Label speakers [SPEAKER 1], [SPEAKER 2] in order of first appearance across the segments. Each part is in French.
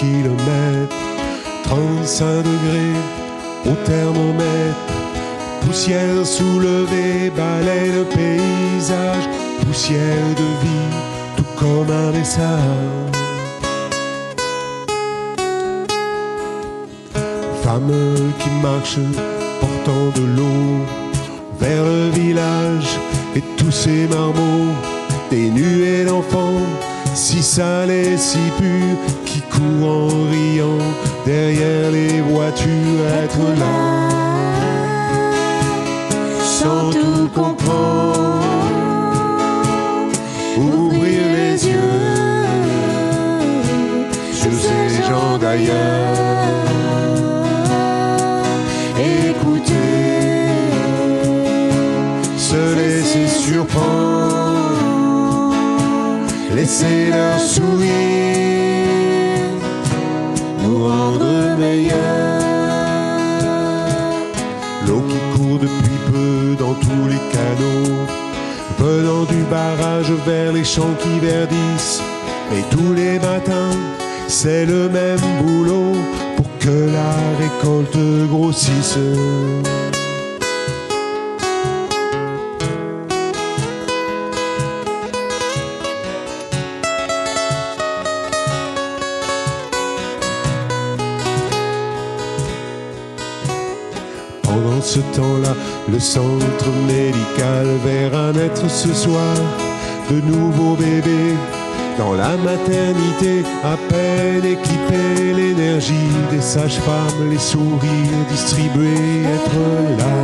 [SPEAKER 1] kilomètres, 35 degrés au thermomètre. Poussière soulevée balaie le paysage, poussière de vie, tout comme un message. Femme qui marche portant de l'eau vers le village et tous ces marmots, des nuées d'enfants si sales et si purs qui courent en riant derrière les voitures. Être là sans tout comprendre, ouvrir les yeux sur ces gens d'ailleurs, écouter, se laisser surprendre, laisser leur sourire nous rendre meilleurs. L'eau qui court depuis peu dans tous les canaux, venant du barrage vers les champs qui verdissent. Et tous les matins, c'est le même boulot pour que la récolte grossisse. Pendant ce temps-là, le centre médical verra naître ce soir de nouveaux bébés. Dans la maternité, à peine équipée, l'énergie des sages-femmes, les sourires distribués. Être là,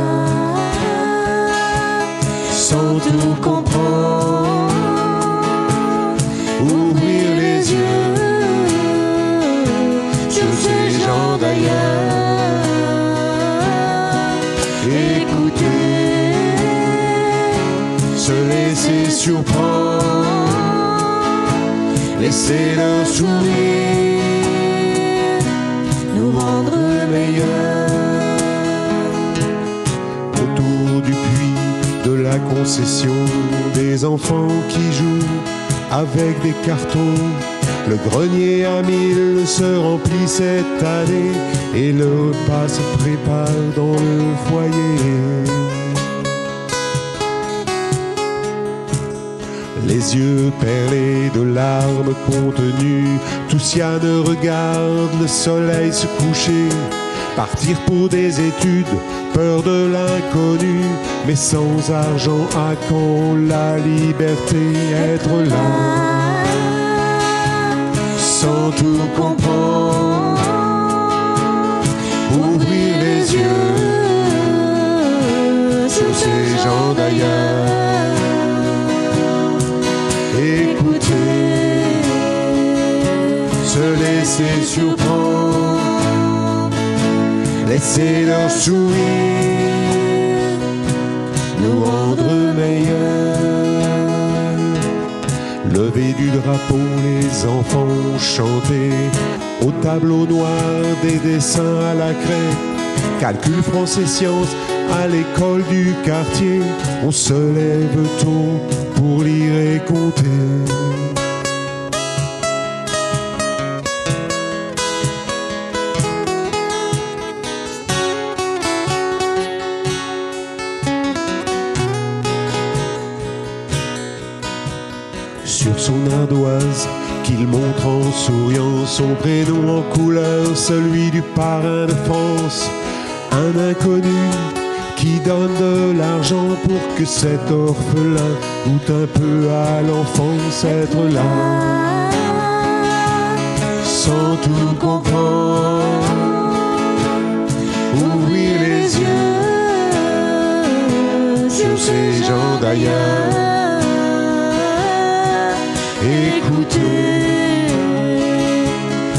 [SPEAKER 1] sans tout comprendre, ouvrir les yeux sur ces gens d'ailleurs, écouter, se laisser surprendre, laisser leur sourire nous rendre meilleurs. Autour du puits de la concession, des enfants qui jouent avec des cartons. Le grenier à 1000 se remplit cette année et le repas se prépare dans le foyer. Les yeux perlés de larmes contenues, Toussiane regarde le soleil se coucher. Partir pour des études, peur de l'inconnu, mais sans argent à quand la liberté? Être là, sans tout comprendre, ouvrir les yeux sur ces gens d'ailleurs, écouter, se laisser surprendre, laisser leur sourire nous rendre meilleurs. Lever du drapeau, les enfants chanter, au tableau noir des dessins à la craie. Calcul, français, sciences, à l'école du quartier, on se lève tôt pour lire et compter. Sur son ardoise, qu'il montre en souriant, son prénom en couleur, celui du parrain de France. Un inconnu qui donne de l'argent pour que cet orphelin goûte un peu à l'enfance. Être là, sans tout comprendre, ouvrir les yeux sur ces gens d'ailleurs, écouter,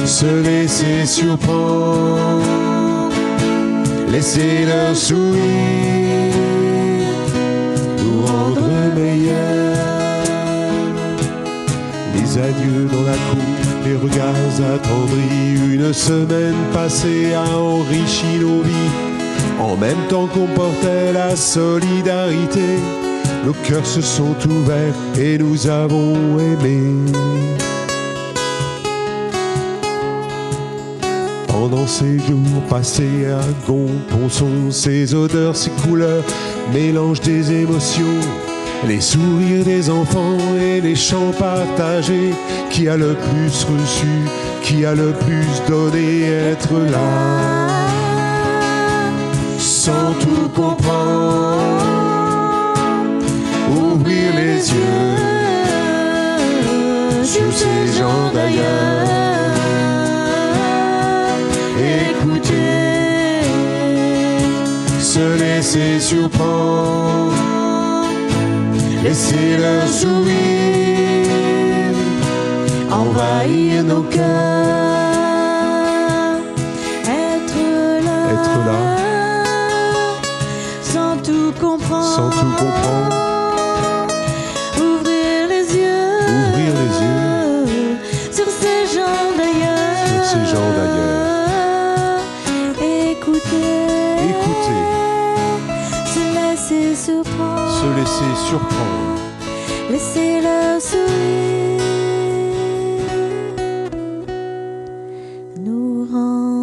[SPEAKER 1] se laisser surprendre, laisser leur sourire nous rendre meilleurs. Les adieux dans la cour, les regards attendris, une semaine passée a enrichi nos vies. En même temps qu'on portait la solidarité, nos cœurs se sont ouverts et nous avons aimé. Pendant ces jours passés à Gonponçon, ces odeurs, ces couleurs, mélange des émotions, les sourires des enfants et les chants partagés. Qui a le plus reçu, qui a le plus donné, être là sans tout comprendre, ouvrir les yeux sur ces gens d'ailleurs, écouter, se laisser surprendre, laisser leur sourire envahir nos cœurs, être là,
[SPEAKER 2] sans tout comprendre, ouvrir les yeux, sur ces gens d'ailleurs, écouter, se laisser surprendre, laisser leur sourire nous rendre